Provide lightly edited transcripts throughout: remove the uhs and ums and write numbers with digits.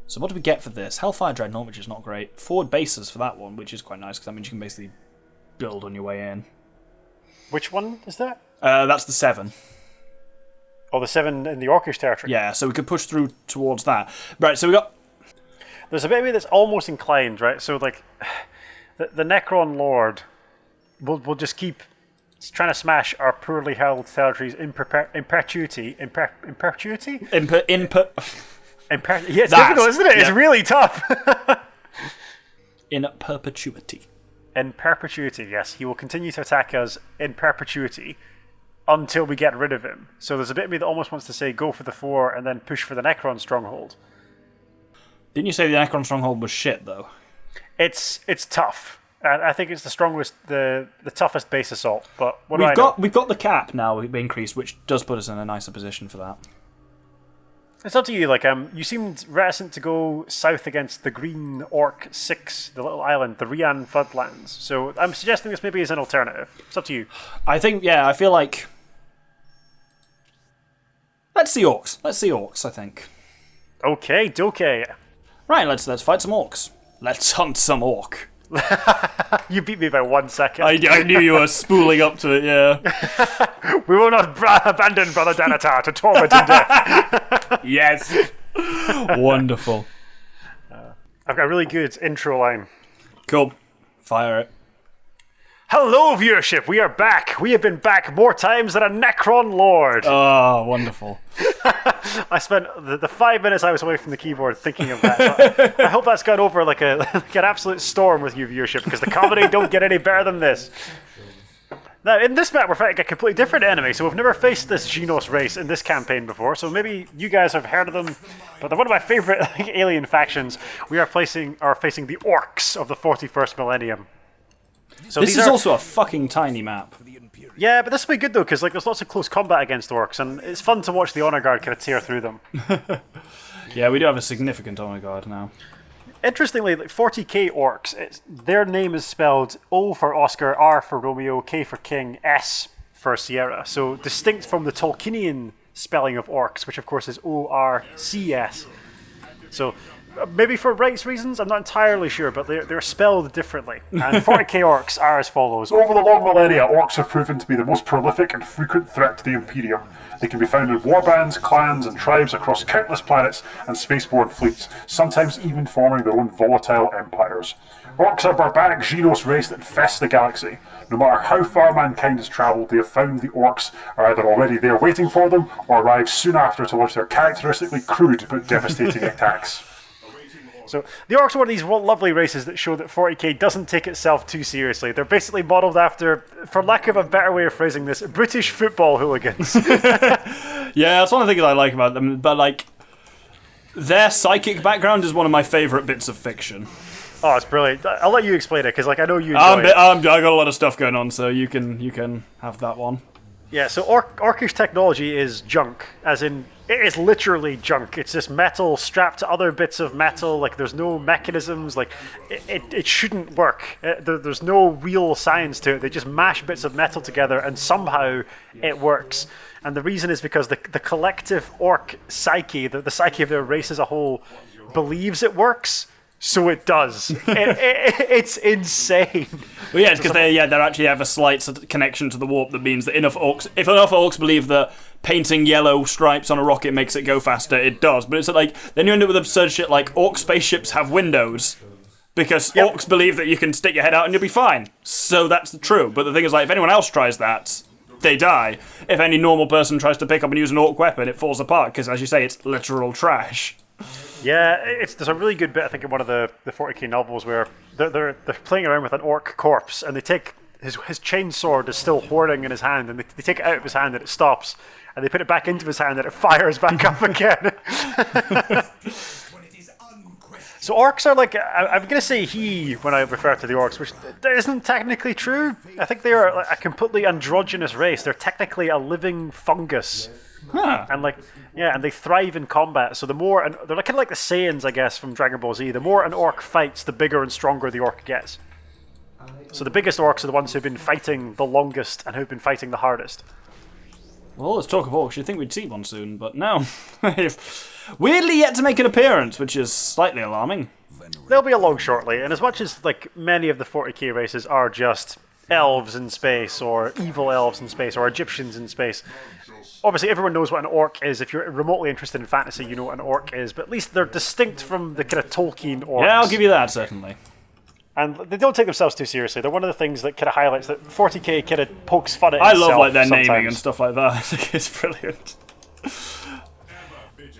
So what do we get for this? Hellfire Dreadnought, which is not great. Forward bases for that one, which is quite nice, because that means you can basically build on your way in. Which one is that? That's the 7. Oh, the 7 in the Orcish territory. Yeah, so we could push through towards that. Right, so we got... There's a bit of me that's almost inclined, right? So, like, the Necron Lord will just keep trying to smash our poorly held territories in perpetuity. In perpetuity? Yeah, it's difficult, isn't it? Yeah. It's really tough. In perpetuity. In perpetuity, yes. He will continue to attack us in perpetuity until we get rid of him. So there's a bit of me that almost wants to say go for the 4 and then push for the Necron stronghold. Didn't you say the Necron stronghold was shit, though? It's tough. I think it's the strongest, the toughest base assault. But we've got the cap now increased, which does put us in a nicer position for that. It's up to you. Like, you seemed reticent to go south against the Green Orc 6, the little island, the Rian Floodlands. So I'm suggesting this maybe is an alternative. It's up to you. I feel like... Let's see Orcs, I think. Okay, doke. Right, let's fight some Orcs. Let's hunt some Orc. You beat me by 1 second. I knew you were spooling up to it, yeah. We will not abandon Brother Danatar to torment and death. Yes. Wonderful. I've got a really good intro line. Cool. Fire it. Hello, viewership. We are back. We have been back more times than a Necron Lord. Oh, wonderful. I spent the 5 minutes I was away from the keyboard thinking of that. So I hope that's gone over like an absolute storm with you, viewership, because the comedy don't get any better than this. Now, in this map, we're fighting a completely different enemy, so we've never faced this Genos race in this campaign before, so maybe you guys have heard of them, but they're one of my favorite alien factions. We are facing the Orks of the 41st millennium. So this is also a fucking tiny map. Yeah, but this will be good though, because like there's lots of close combat against Orcs, and it's fun to watch the Honor Guard kind of tear through them. Yeah, we do have a significant Honor Guard now. Interestingly, like 40k Orcs, their name is spelled O for Oscar, R for Romeo, K for King, S for Sierra. So distinct from the Tolkienian spelling of Orcs, which of course is O-R-C-S. So maybe for rights reasons, I'm not entirely sure, but they're spelled differently. And 40k Orcs are as follows. Over the long millennia, Orcs have proven to be the most prolific and frequent threat to the Imperium. They can be found in warbands, clans, and tribes across countless planets and spaceborne fleets, sometimes even forming their own volatile empires. Orcs are a barbaric Genos race that infests the galaxy. No matter how far mankind has travelled, they have found the Orcs are either already there waiting for them, or arrive soon after to launch their characteristically crude but devastating attacks. So the Orcs are one of these lovely races that show that 40k doesn't take itself too seriously. They're basically modelled after, for lack of a better way of phrasing this, British football hooligans. Yeah, that's one of the things I like about them. But like, their psychic background is one of my favourite bits of fiction. Oh, it's brilliant. I'll let you explain it because like I know you enjoy it. I got a lot of stuff going on, so you can have that one. Yeah, so Orcish technology is junk, as in, it is literally junk. It's just metal strapped to other bits of metal, like there's no mechanisms, like, it shouldn't work. There's no real science to it. They just mash bits of metal together and somehow it works. And the reason is because the collective Orc psyche, the psyche of their race as a whole, believes it works. So it does. It's insane. Well, yeah, because they actually have a slight connection to the warp that means that if enough orcs believe that painting yellow stripes on a rocket makes it go faster, it does. But it's like, then you end up with absurd shit like orc spaceships have windows because orcs believe that you can stick your head out and you'll be fine. So that's true. But the thing is, like, if anyone else tries that, they die. If any normal person tries to pick up and use an orc weapon, it falls apart because, as you say, it's literal trash. Yeah, there's a really good bit, I think, in one of the 40k novels where they're playing around with an orc corpse and they take his chainsword is still hoarding in his hand and they take it out of his hand and it stops and they put it back into his hand and it fires back up again. So orcs are like, I'm going to say he when I refer to the orcs, which isn't technically true. I think they are a completely androgynous race. They're technically a living fungus. Huh. And they thrive in combat. So the more, and they're kind of like the Saiyans, I guess, from Dragon Ball Z. The more an orc fights, the bigger and stronger the orc gets. So the biggest orcs are the ones who've been fighting the longest and who've been fighting the hardest. Well, let's talk of orcs. You'd think we'd see one soon, but no. weirdly yet to make an appearance, which is slightly alarming. They'll be along shortly, and as much as like many of the 40k races are just elves in space, or evil elves in space, or Egyptians in space, obviously everyone knows what an orc is. If you're remotely interested in fantasy, you know what an orc is, but at least they're distinct from the kind of Tolkien orcs. Yeah, I'll give you that, certainly. And they don't take themselves too seriously. They're one of the things that kind of highlights that 40k kind of pokes fun at I itself love like their sometimes. naming and stuff like that. I think it's brilliant.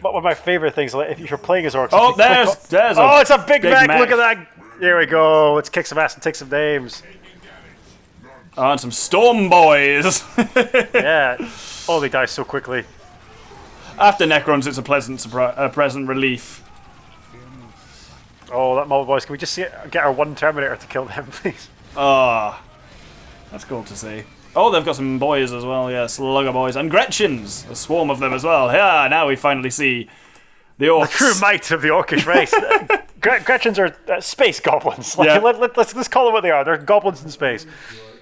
But one of my favourite things, like, if you're playing as orcs... Oh, oh, it's a Big Mac! Mac. Look at that! Here we go. Let's kick some ass and take some names. Oh, and some Storm Boys. Yeah. Oh, they die so quickly. After Necrons, it's a pleasant relief. Oh, that mob boys. Can we just get our one Terminator to kill them, please? Ah, that's cool to see. Oh, they've got some boys as well, yeah, Slugger boys. And Gretchens, a swarm of them as well. Yeah, now we finally see the orcs. The true might of the orcish race. Gretchens are space goblins. Like, Yeah. let's call them what they are. They're goblins in space.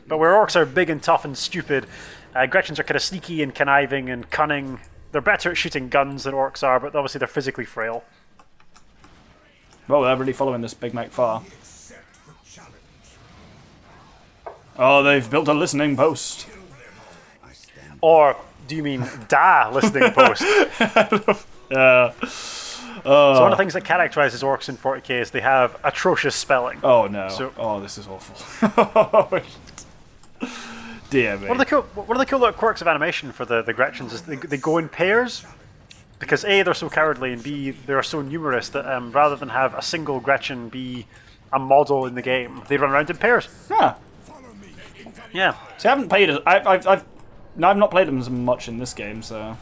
But where orcs are big and tough and stupid, Gretchens are kind of sneaky and conniving and cunning. They're better at shooting guns than orcs are, but obviously they're physically frail. Oh, they're really following this Big Mac far. Oh, they've built a listening post. Or do you mean listening post? Yeah. So one of the things that characterizes orcs in 40k is they have atrocious spelling. Oh no. So- This is awful. Dear me. One of the cool little quirks of animation for the Gretchens is they go in pairs. Because A, they're so cowardly, and B, they're so numerous that rather than have a single Gretchen be a model in the game, they run around in pairs. Yeah. Yeah. See, I haven't played it. I've not played them as much in this game, so.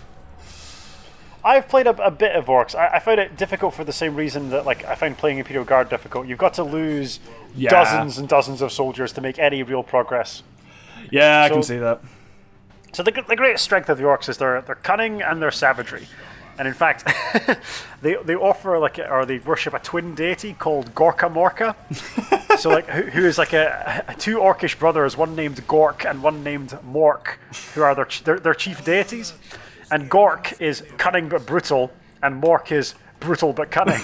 I've played a bit of orcs. I found it difficult for the same reason that like I found playing Imperial Guard difficult. You've got to lose dozens and dozens of soldiers to make any real progress. Yeah, I can see that. So the greatest strength of the orcs is their cunning and their savagery. And in fact, they offer they worship a twin deity called Gorka Morka. So like who is like a two orcish brothers, one named Gork and one named Mork, who are their chief deities. And Gork is cunning but brutal, and Mork is brutal but cunning.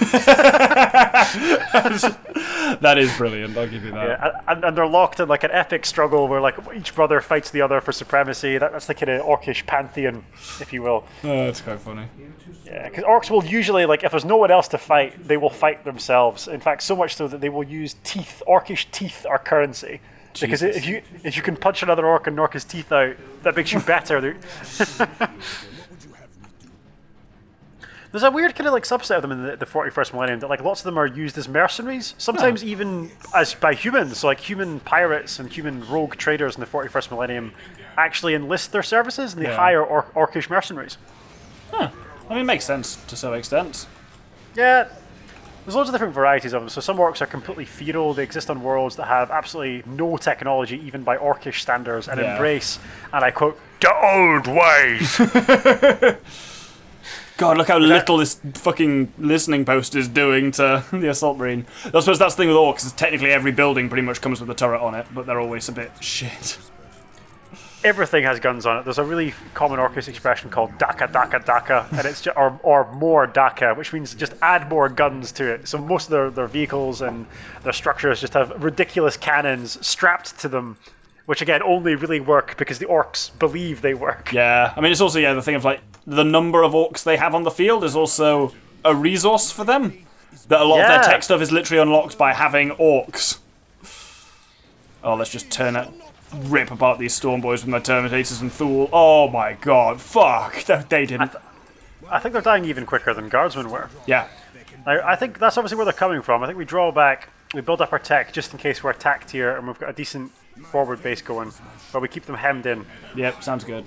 That is brilliant. I'll give you that. Yeah, and they're locked in like an epic struggle where like each brother fights the other for supremacy. That's the kind of orcish pantheon, if you will. Oh, that's quite funny. Yeah, because orcs will usually, like, if there's no one else to fight, they will fight themselves. In fact, so much so that they will use teeth. Orcish teeth are currency. Because if you can punch another orc and knock his teeth out, that makes you better. There's a weird kind of like subset of them in the 41st millennium that like lots of them are used as mercenaries, sometimes even as by humans. So like human pirates and human rogue traders in the 41st millennium actually enlist their services and they hire orcish mercenaries. Huh. I mean, it makes sense to some extent. Yeah, there's loads of different varieties of them. So some orcs are completely feral. They exist on worlds that have absolutely no technology, even by orcish standards, and embrace, and I quote, the old ways. God, look how little this fucking listening post is doing to the Assault Marine. I suppose that's the thing with orcs, is technically every building pretty much comes with a turret on it, but they're always a bit shit. Everything has guns on it. There's a really common orcish expression called daka daka daka, and it's just, or more daka, which means just add more guns to it. So most of their vehicles and their structures just have ridiculous cannons strapped to them, which again only really work because the orcs believe they work. Yeah, I mean it's also the thing of like the number of orcs they have on the field is also a resource for them. That a lot of their tech stuff is literally unlocked by having orcs. Oh, let's just rip apart these Storm Boys with my Terminators and Thule. Oh my god, fuck, they didn't. I think they're dying even quicker than Guardsmen were. Yeah. I think that's obviously where they're coming from. I think we draw back, we build up our tech just in case we're attacked here and we've got a decent forward base going, but we keep them hemmed in. Yep, sounds good.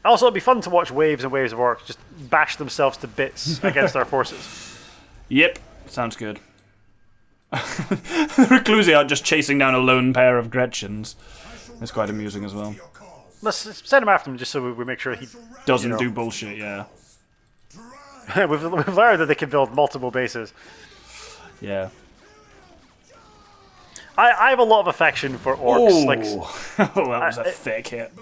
Also, it'd be fun to watch waves and waves of orcs just bash themselves to bits against our forces. Yep, sounds good. The Reclusi are just chasing down a lone pair of Gretchens. It's quite amusing as well. Let's send him after him just so we make sure he Doesn't do bullshit, yeah. we've learned that they can build multiple bases. Yeah. I have a lot of affection for orcs. Like, Oh, that was a thick hit.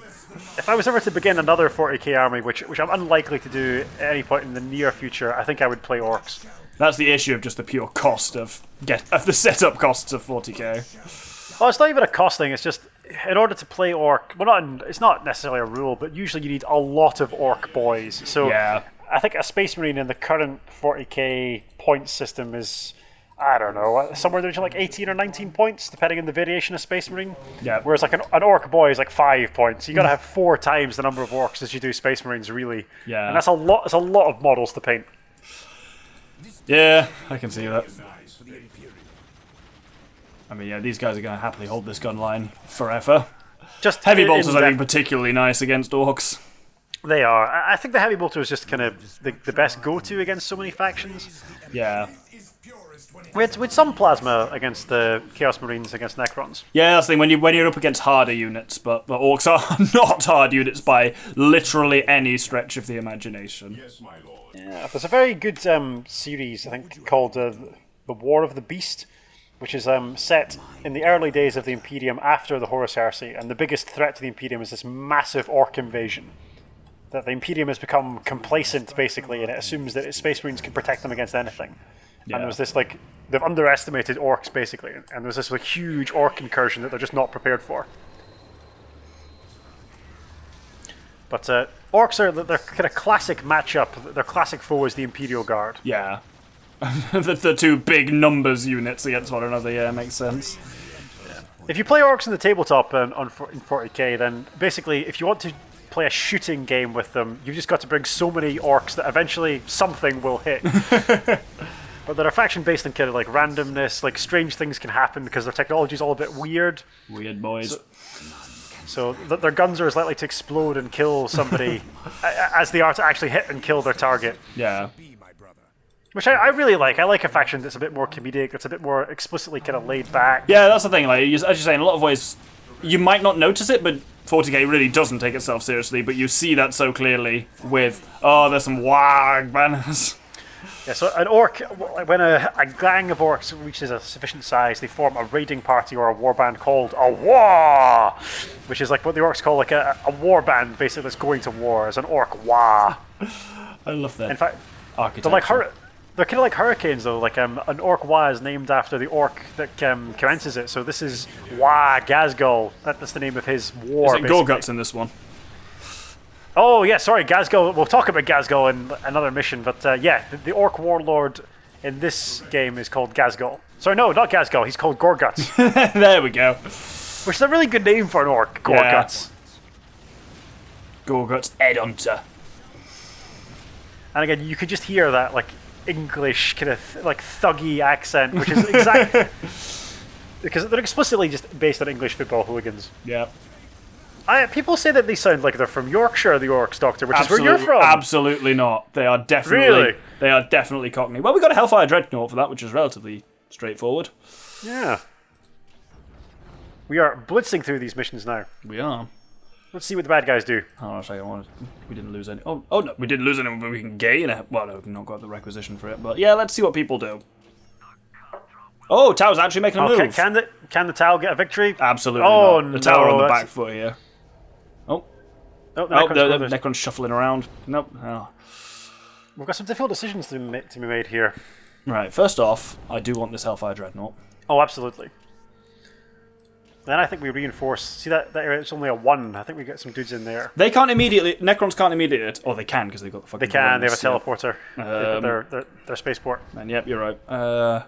if I was ever to begin another 40k army, which I'm unlikely to do at any point in the near future, I think I would play orcs. That's the issue of just the pure cost of the setup costs of 40k. Well, it's not even a cost thing. It's just in order to play orc. Well, it's not necessarily a rule, but usually you need a lot of orc boys. So Yeah. I think a Space Marine in the current 40k point system is, I don't know, somewhere in the region like 18 or 19 points, depending on the variation of Space Marine. Yeah. Whereas like an orc boy is like 5 points. You got to have 4 times the number of orcs as you do Space Marines, really. Yeah. And that's a lot. It's a lot of models to paint. Yeah, I can see that. I mean, yeah, these guys are going to happily hold this gun line forever. Just Heavy in bolters, I depth. think, particularly nice against orcs. They are. I think the heavy bolter is just kind of the best go-to against so many factions. Yeah. With some plasma against the Chaos Marines against Necrons. Yeah, that's the thing, when you're up against harder units, but orcs are not hard units by literally any stretch of the imagination. Yeah, there's a very good series, I think, called The War of the Beast, which is set in the early days of the Imperium after the Horus Heresy, and the biggest threat to the Imperium is this massive orc invasion. That the Imperium has become complacent, basically, and it assumes that its Space Marines can protect them against anything. Yeah. And there's this, like, they've underestimated orcs, basically, and there's this like, huge orc incursion that they're just not prepared for. But orcs are their kind of classic matchup, their classic foe is the Imperial Guard. Yeah. the two big numbers units against one another, yeah, makes sense. If you play orcs in the tabletop in 40k, then basically, if you want to play a shooting game with them, you've just got to bring so many orcs that eventually something will hit. But they're a faction based on kind of like randomness, like strange things can happen because their technology is all a bit weird. Weird boys. So their guns are as likely to explode and kill somebody as they are to actually hit and kill their target. Yeah. Which I really like. I like a faction that's a bit more comedic, that's a bit more explicitly kind of laid back. Yeah, that's the thing. Like, as you're saying, in a lot of ways, you might not notice it, but 40k really doesn't take itself seriously. But you see that so clearly with, there's some WAAAAAAAGH banners. Yeah, so an orc, when a gang of orcs reaches a sufficient size, they form a raiding party or a warband called a WAAAAAAAGH, which is like what the orcs call like a warband, basically, that's going to war, as an orc WAAAAAAAGH. I love that. In fact, architecture. they're kind of like hurricanes, though. Like an orc WAAAAAAGH is named after the orc that commences it. So this is Gazgul. That's the name of his war. Is it Gorgutz in this one? Oh yeah, sorry, Gazgul. We'll talk about Gazgul in another mission. But the orc warlord in this game is called Gazgul. Sorry, no, not Gazgul. He's called Gorgutz, There we go. which is a really good name for an orc. Gorgutz. Gorgutz Headhunter. And again, you could just hear that like English kind of like thuggy accent, which is exactly because they're explicitly just based on English football hooligans. Yeah. People say that they sound like they're from Yorkshire, the Orcs, Doctor, which is where you're from. Absolutely not. They are definitely Really? They are definitely Cockney. Well, we got a Hellfire Dreadnought for that, which is relatively straightforward. Yeah. We are blitzing through these missions now. We are. Let's see what the bad guys do. Hold on a second. We didn't lose any. Oh no, we didn't lose anyone, but we can gain it. Well, no, we've not got the requisition for it. But yeah, let's see what people do. Oh, Tau's actually making a move. Can the Tau get a victory? Absolutely Oh, not. The Tau are on no, the that's- back foot here. Oh, Oh, the oh, Necrons the brothers. Necron's shuffling around. Nope. Oh. We've got some difficult decisions to be made here. Right, first off, I do want this Hellfire Dreadnought. Oh, absolutely. Then I think we reinforce. See that area? It's only a 1. I think we get some dudes in there. They can't immediately. Necrons can't immediately. Or they can because they've got the fucking. They can. They have a Horrendous, teleporter. Their spaceport. And yep, you're right.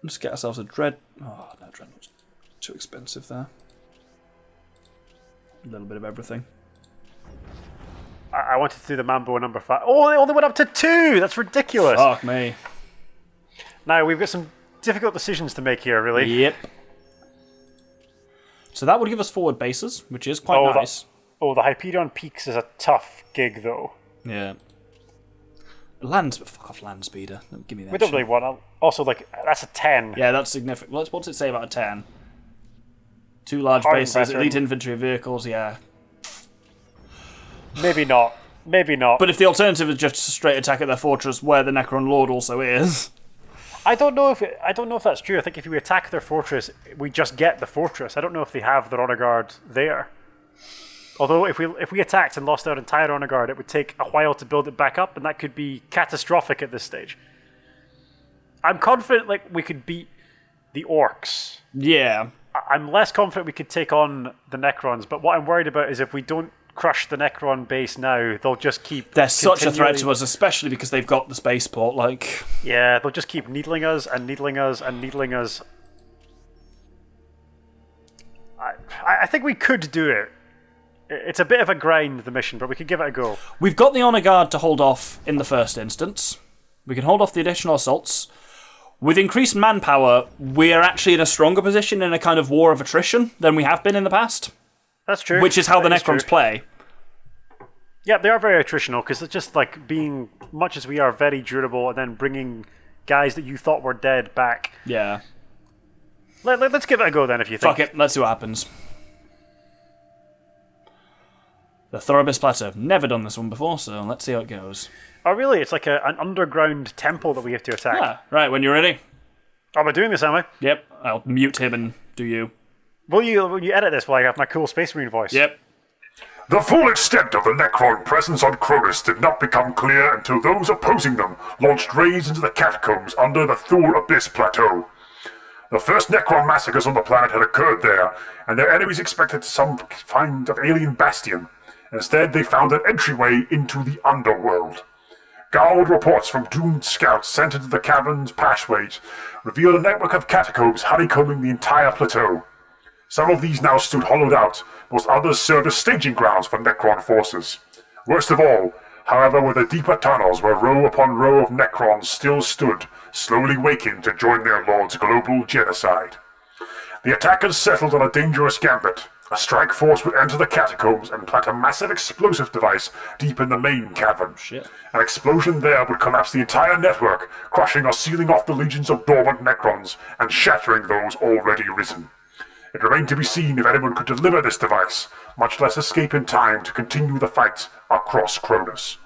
Let's get ourselves a dread. Oh no, Dreadnought's too expensive there. A little bit of everything. I wanted to do the Mambo number 5. Oh, they only went up to 2. That's ridiculous. Fuck me. Now we've got some difficult decisions to make here. Really. Yep. So that would give us forward bases, which is quite nice. The Hyperion Peaks is a tough gig, though. Yeah. Fuck off, land speeder. Don't give me that. We don't shit. really want. Also, like that's a 10. Yeah, that's significant. What's it say about a 10? 2 large Hard bases, veteran. elite infantry vehicles. Yeah. Maybe not. Maybe not. But if the alternative is just a straight attack at their fortress, where the Necron Lord also is. I don't know if that's true. I think if we attack their fortress, we just get the fortress. I don't know if they have their honor guard there. Although if we attacked and lost our entire honor guard, it would take a while to build it back up, and that could be catastrophic at this stage. I'm confident we could beat the Orks. Yeah. I'm less confident we could take on the Necrons, but what I'm worried about is if we don't crush the Necron base now, they'll just keep... They're such a threat to us, especially because they've got the spaceport, Yeah, they'll just keep needling us and needling us and needling us. I think we could do it. It's a bit of a grind, the mission, but we could give it a go. We've got the honor guard to hold off in the first instance. We can hold off the additional assaults. With increased manpower, we're actually in a stronger position in a kind of war of attrition than we have been in the past. That's true. Which is how the Necrons play. Yeah, they are very attritional, because it's just being, much as we are, very durable, and then bringing guys that you thought were dead back. Yeah. Let's give it a go then, if you think. Fuck it, let's see what happens. The Thoroughbis Plateau. Never done this one before, so let's see how it goes. Oh, really? It's like an underground temple that we have to attack. Yeah, right, when you're ready. Oh, am I doing this, am I? Yep, I'll mute him and do you. Will you edit this while I have my cool Space Marine voice? Yep. The full extent of the Necron presence on Kronus did not become clear until those opposing them launched raids into the catacombs under the Thule Abyss Plateau. The first Necron massacres on the planet had occurred there, and their enemies expected some kind of alien bastion. Instead, they found an entryway into the underworld. Garbled reports from doomed scouts sent into the cavern's passageways revealed a network of catacombs honeycombing the entire plateau. Some of these now stood hollowed out, whilst others served as staging grounds for Necron forces. Worst of all, however, were the deeper tunnels where row upon row of Necrons still stood, slowly waking to join their lord's global genocide. The attackers settled on a dangerous gambit. A strike force would enter the catacombs and plant a massive explosive device deep in the main cavern. Shit. An explosion there would collapse the entire network, crushing or sealing off the legions of dormant Necrons and shattering those already risen. It remained to be seen if anyone could deliver this device, much less escape in time to continue the fight across Kronus.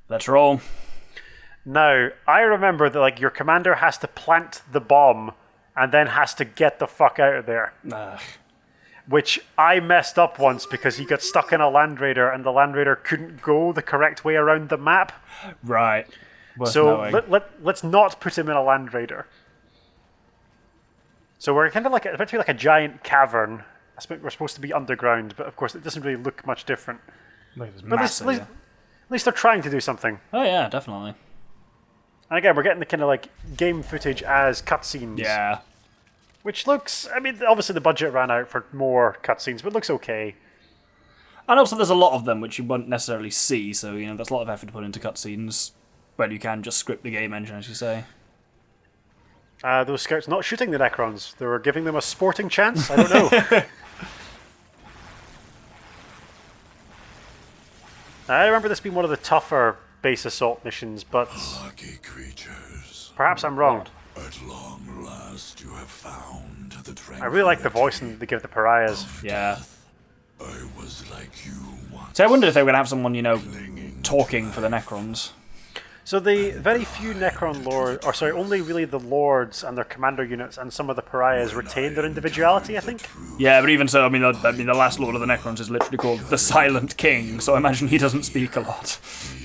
Let's roll. Now, I remember that your commander has to plant the bomb and then has to get the fuck out of there. Ugh. Which I messed up once because he got stuck in a Land Raider and the Land Raider couldn't go the correct way around the map. Right. Worth So knowing. let's not put him in a Land Raider. So we're kind of it's meant to be like a giant cavern. We're supposed to be underground, but of course it doesn't really look much different. Look, it's But massive, at least they're trying to do something. Oh yeah, definitely. And again, we're getting the kind of game footage as cutscenes. Yeah. Which looks, obviously the budget ran out for more cutscenes, but looks okay. And also there's a lot of them which you won't necessarily see, so that's a lot of effort to put into cutscenes when you can just script the game engine, as you say. Those scouts not shooting the Necrons. They were giving them a sporting chance? I don't know. I remember this being one of the tougher base assault missions, but Lucky creatures. perhaps I'm wrong. At long last you have found the I really like the voice they give the pariahs. Yeah. I was like you once. So I wondered if they were going to have someone, talking for the Necrons. So the very few Necron lords, or sorry, only really the lords and their commander units and some of the pariahs retain their individuality, I think. Yeah, but even so, the last Lord of the Necrons is literally called the Silent King, so I imagine he doesn't speak a lot.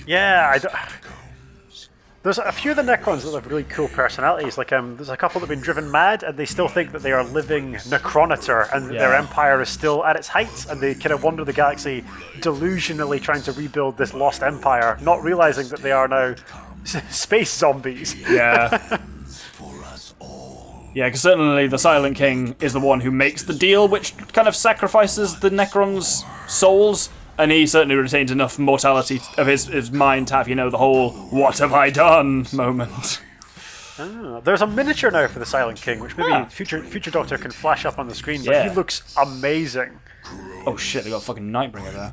Yeah, there's a few of the Necrons that have really cool personalities. There's a couple that have been driven mad, and they still think that they are living Necronator, and their empire is still at its height, and they kind of wander the galaxy delusionally trying to rebuild this lost empire, not realizing that they are now space zombies. Yeah. For us all. Yeah, because certainly the Silent King is the one who makes the deal, which kind of sacrifices the Necrons' souls. And he certainly retains enough mortality of his mind to have, the whole "what have I done" moment. There's a miniature now for the Silent King, which maybe future Doctor can flash up on the screen, but he looks amazing. Oh shit, they got a fucking Nightbringer there.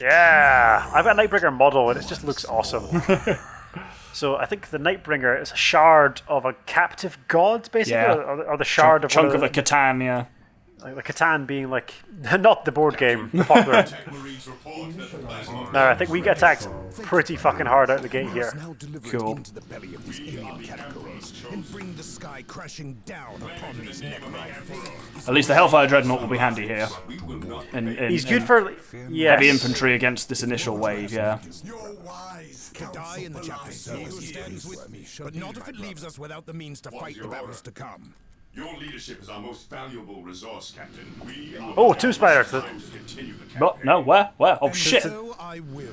Yeah, I've got a Nightbringer model, and it just looks awesome. So I think the Nightbringer is a shard of a captive god, basically, or the shard of chunk one of a Catan, yeah. Like the Catan being like not the board game, the popular. No, I think we get attacked pretty fucking hard out the gate here. Cool. At least the Hellfire Dreadnought will be handy here. He's good for heavy infantry against this initial wave, yeah. To die in the chapter stands with me, but not if it leaves us without the means to fight the battles to come. Your leadership is our most valuable resource, Captain. Oh, two spiders. What? No, where? Oh shit! So I will.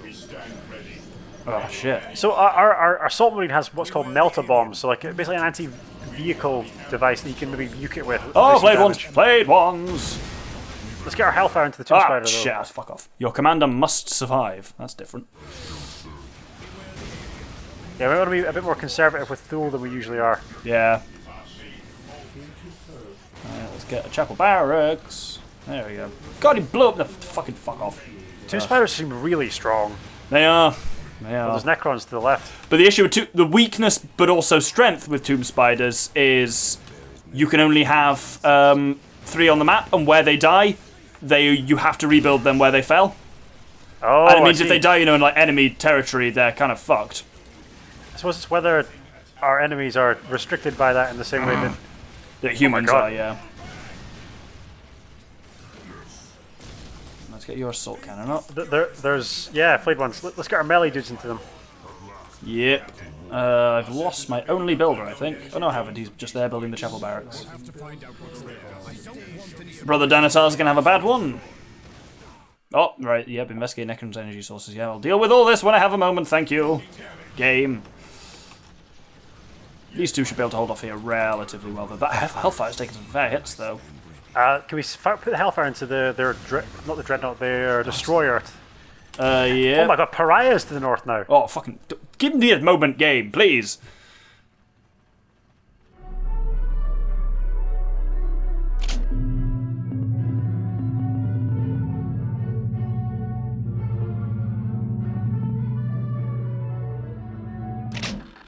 Oh shit! So our assault marine has what's called melta bombs, so like basically an anti-vehicle device that you can maybe nuke it with. Oh, played ones. Let's get our hellfire into the two spider. Shit! Fuck off. Your commander must survive. That's different. Yeah, we want to be a bit more conservative with Thule than we usually are. Yeah. Let's get a chapel barracks. There we go. God, he blew up the fucking fuck off. Two spiders seem really strong. They are. Well, there's Necrons to the left. But the issue with the weakness, but also strength with tomb spiders is you can only have 3 on the map, and where they die, you have to rebuild them where they fell. Oh, and it means if they die, in like enemy territory, they're kind of fucked. I suppose it's whether our enemies are restricted by that in the same way that humans are, yeah. Let's get your assault cannon up. There's flayed ones. Let's get our melee dudes into them. Yep. I've lost my only builder, I think. Oh no, I haven't. He's just there building the chapel barracks. Brother Danatar's gonna have a bad one. Oh, right. Yep. Investigate Necrons' energy sources. Yeah, I'll deal with all this when I have a moment. Thank you. Game. These two should be able to hold off here relatively well. That Hellfire's taking some fair hits, though. Can we put the Hellfire into not the Dreadnought, their Destroyer? Yeah. Oh my god, Pariah's to the north now. Oh, fucking... Give me a moment, game, please.